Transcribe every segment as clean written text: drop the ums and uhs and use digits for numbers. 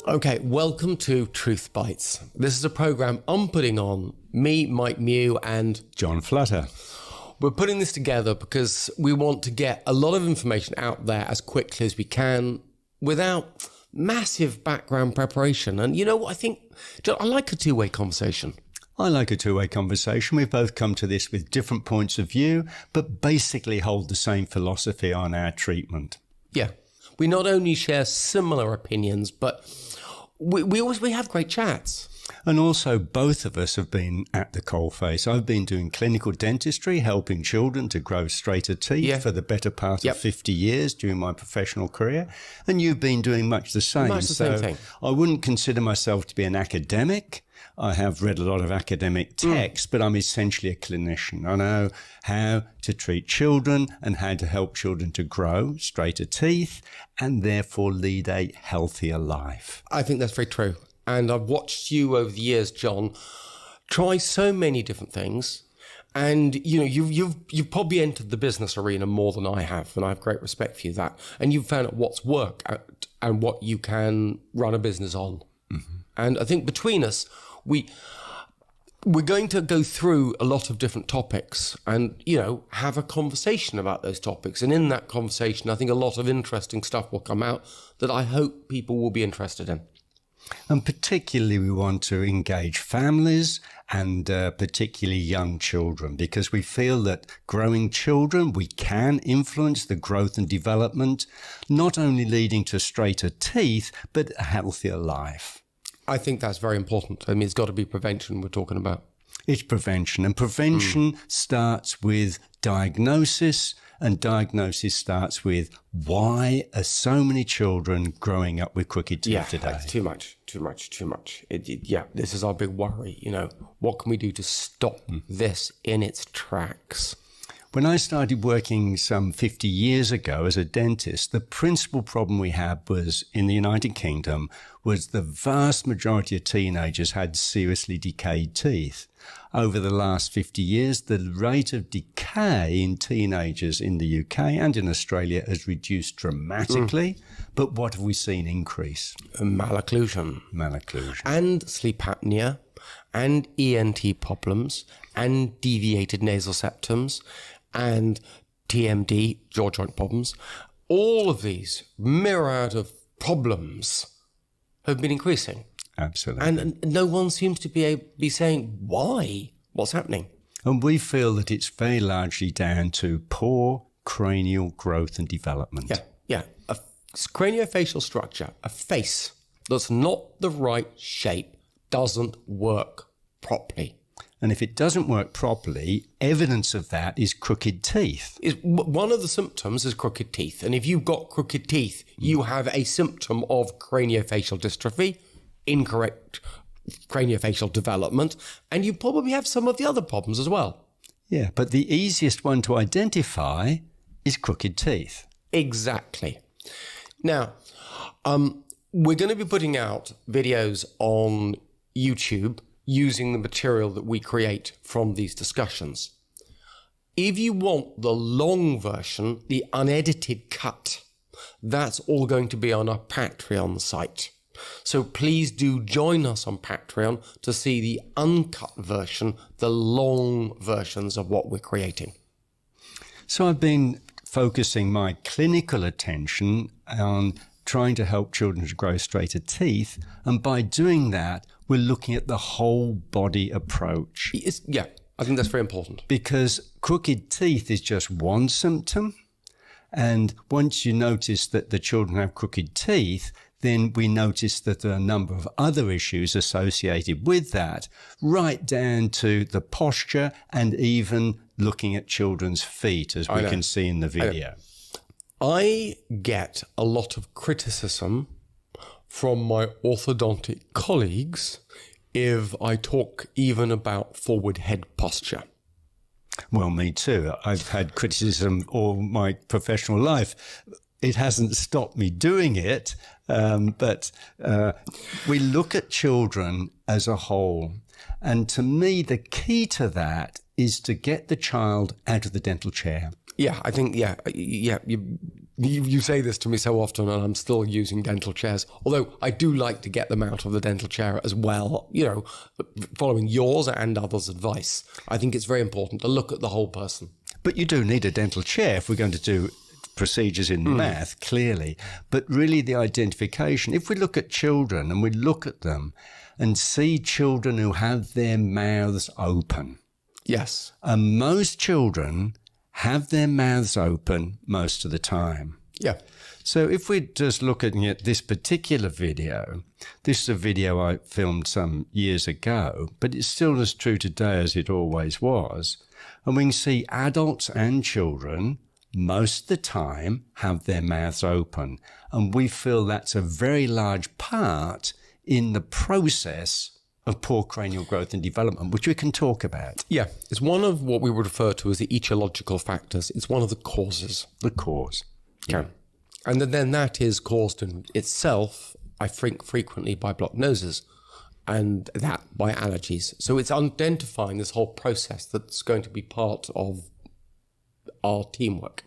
Okay, welcome to Truth Bites. This is a program I'm putting on, me, Mike Mew, and John Flutter. We're putting this together because we want to get a lot of information out there as quickly as we can without massive background preparation. And you know what I think, John, I like a two-way conversation. I like a two-way conversation. We've both come to this with different points of view, but basically hold the same philosophy on our treatment. Yeah. We not only share similar opinions, but we have great chats. And also, both of us have been at the coalface. I've been doing clinical dentistry, helping children to grow straighter teeth for the better part of 50 years during my professional career. And you've been doing much the same. Much the same thing. I wouldn't consider myself to be an academic. I have read a lot of academic texts, but I'm essentially a clinician. I know how to treat children and how to help children to grow straighter teeth and therefore lead a healthier life. I think that's very true. And I've watched you over the years, John, try so many different things. And, you know, you've probably entered the business arena more than I have. And I have great respect for you that. And you've found out what's work and what you can run a business on. Mm-hmm. And I think between us, we're going to go through a lot of different topics and, you know, have a conversation about those topics. And in that conversation, I think a lot of interesting stuff will come out that I hope people will be interested in. And particularly we want to engage families and particularly young children, because we feel that growing children, we can influence the growth and development, not only leading to straighter teeth, but a healthier life. I think that's very important. I mean, it's got to be prevention we're talking about. It's prevention, and prevention starts with diagnosis, and diagnosis starts with why are so many children growing up with crooked teeth today? It's too much. This is our big worry. You know, what can we do to stop this in its tracks? When I started working some 50 years ago as a dentist, the principal problem we had was in the United Kingdom was the vast majority of teenagers had seriously decayed teeth. Over the last 50 years, the rate of decay in teenagers in the UK and in Australia has reduced dramatically. But what have we seen increase? Malocclusion. And sleep apnea and ENT problems and deviated nasal septums and TMD, jaw joint problems. All of these myriad of problems have been increasing. Absolutely. And no one seems to be saying why, what's happening. And we feel that it's very largely down to poor cranial growth and development. Yeah. A craniofacial structure, a face that's not the right shape, doesn't work properly. And if it doesn't work properly, evidence of that is crooked teeth. One of the symptoms is crooked teeth. And if you've got crooked teeth, you have a symptom of craniofacial dystrophy, incorrect craniofacial development, and you probably have some of the other problems as well. Yeah, but the easiest one to identify is crooked teeth. Exactly. Now, we're going to be putting out videos on YouTube using the material that we create from these discussions. If you want the long version, the unedited cut, that's all going to be on our Patreon site. So please do join us on Patreon to see the uncut version, the long versions of what we're creating. So I've been focusing my clinical attention on trying to help children to grow straighter teeth. And by doing that, we're looking at the whole body approach. I think that's very important. Because crooked teeth is just one symptom. And once you notice that the children have crooked teeth, then we notice that there are a number of other issues associated with that, right down to the posture and even looking at children's feet, as we can see in the video. I get a lot of criticism from my orthodontic colleagues if I talk even about forward head posture. Well, me too. I've had criticism all my professional life. It hasn't stopped me doing it, but we look at children as a whole. And to me, the key to that is to get the child out of the dental chair. Yeah, I think, you say this to me so often, and I'm still using dental chairs. Although I do like to get them out of the dental chair as well, following yours and others' advice. I think it's very important to look at the whole person. But you do need a dental chair if we're going to do procedures in mouth, clearly. But really the identification, if we look at children and we look at them and see children who have their mouths open. Yes. And most children have their mouths open most of the time. Yeah. So if we're just looking at this particular video, this is a video I filmed some years ago, but it's still as true today as it always was. And we can see adults and children most of the time have their mouths open. And we feel that's a very large part in the process of poor cranial growth and development, which we can talk about. Yeah, it's one of what we would refer to as the etiological factors. It's one of the causes. The cause. Yeah. And then that is caused in itself, I think, frequently by blocked noses and that by allergies. So it's identifying this whole process that's going to be part of our teamwork.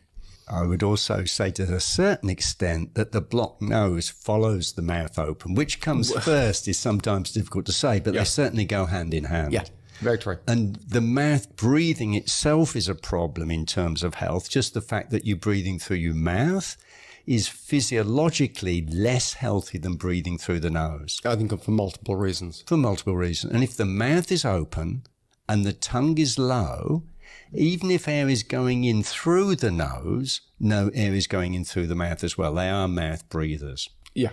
I would also say to a certain extent that the blocked nose follows the mouth open. Which comes first is sometimes difficult to say, but they certainly go hand in hand. Yeah, very true. And the mouth breathing itself is a problem in terms of health. Just the fact that you're breathing through your mouth is physiologically less healthy than breathing through the nose. I think for multiple reasons. For multiple reasons. And if the mouth is open and the tongue is low, even if air is going in through the nose, no air is going in through the mouth as well. They are mouth breathers. Yeah,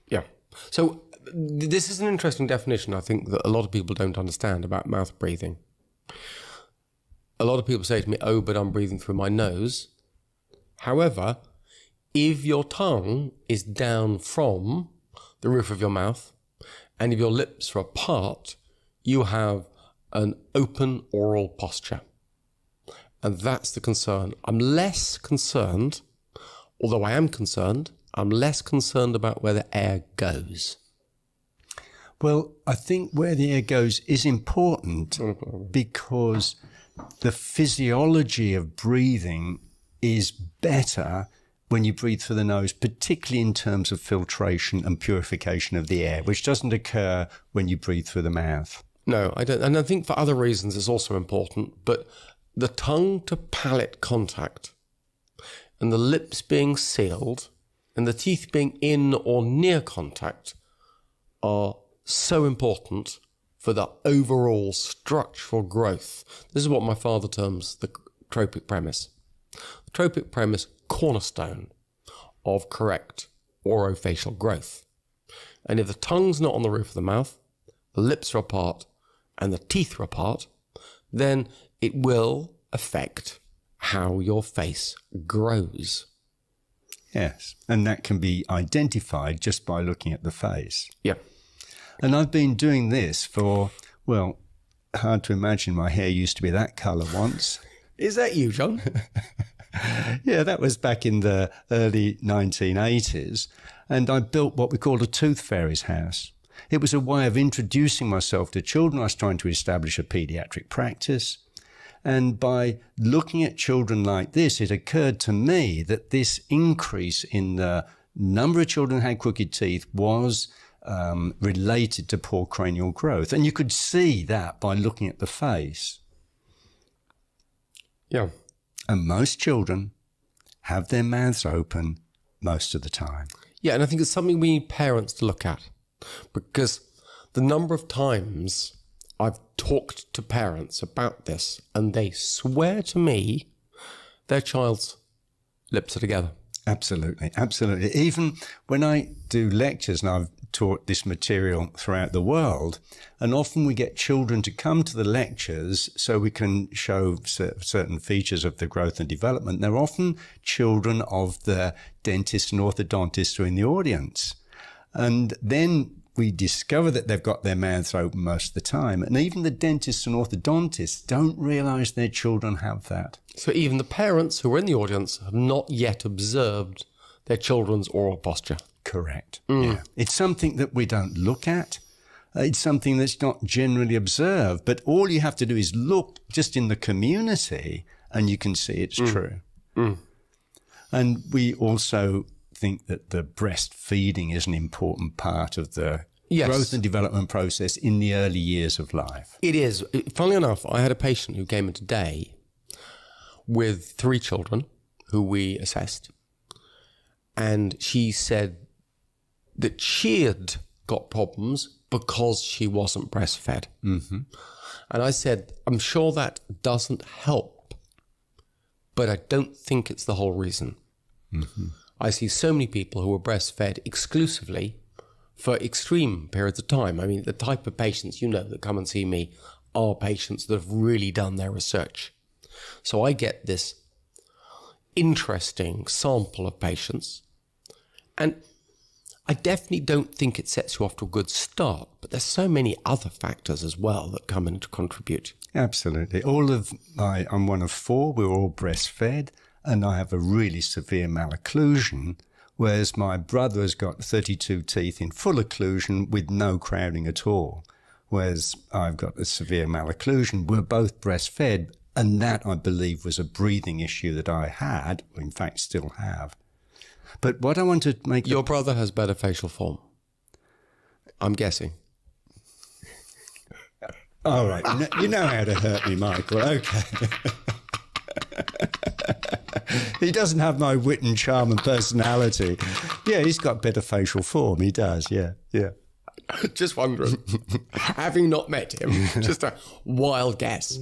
yeah. So this is an interesting definition, I think, that a lot of people don't understand about mouth breathing. A lot of people say to me, oh, but I'm breathing through my nose. However, if your tongue is down from the roof of your mouth and if your lips are apart, you have an open oral posture. And that's the concern. I'm less concerned, although I am concerned, I'm less concerned about where the air goes. Well, I think where the air goes is important because the physiology of breathing is better when you breathe through the nose, particularly in terms of filtration and purification of the air, which doesn't occur when you breathe through the mouth. No, I don't. And I think for other reasons it's also important, but the tongue to palate contact and the lips being sealed and the teeth being in or near contact are so important for the overall structural growth. This is what my father terms the tropic premise. The tropic premise, cornerstone of correct orofacial growth. And if the tongue's not on the roof of the mouth, the lips are apart and the teeth are apart, then it will affect how your face grows. Yes, and that can be identified just by looking at the face. Yeah. And I've been doing this for, well, hard to imagine my hair used to be that colour once. Is that you, John? Yeah, that was back in the early 1980s. And I built what we called a tooth fairy's house. It was a way of introducing myself to children. I was trying to establish a paediatric practice. And by looking at children like this, it occurred to me that this increase in the number of children who had crooked teeth was related to poor cranial growth. And you could see that by looking at the face. Yeah. And most children have their mouths open most of the time. Yeah, and I think it's something we need parents to look at, because the number of times I've talked to parents about this and they swear to me their child's lips are together. Absolutely, absolutely. Even when I do lectures, and I've taught this material throughout the world, and often we get children to come to the lectures so we can show certain features of the growth and development. They're often children of the dentists and orthodontists who are in the audience. And then we discover that they've got their mouths open most of the time. And even the dentists and orthodontists don't realise their children have that. So even the parents who are in the audience have not yet observed their children's oral posture. Correct. Yeah. It's something that we don't look at. It's something that's not generally observed. But all you have to do is look just in the community and you can see it's true. And we also think that the breastfeeding is an important part of the growth and development process in the early years of life. It is. Funnily enough, I had a patient who came in today with 3 children who we assessed. And she said that she had got problems because she wasn't breastfed. Mm-hmm. And I said, I'm sure that doesn't help, but I don't think it's the whole reason. Mm-hmm. I see so many people who are breastfed exclusively for extreme periods of time. I mean, the type of patients, that come and see me are patients that have really done their research. So I get this interesting sample of patients, and I definitely don't think it sets you off to a good start, but there's so many other factors as well that come in to contribute. Absolutely. I'm one of 4. We're all breastfed, and I have a really severe malocclusion, whereas my brother has got 32 teeth in full occlusion with no crowding at all, whereas I've got a severe malocclusion. We're both breastfed, and that, I believe, was a breathing issue that I had, or in fact still have. But what I want to make... Your brother has better facial form, I'm guessing. All right. You know how to hurt me, Michael. Okay. He doesn't have my wit and charm and personality. Yeah, he's got better facial form. He does, yeah. Just wondering. Having not met him, just a wild guess.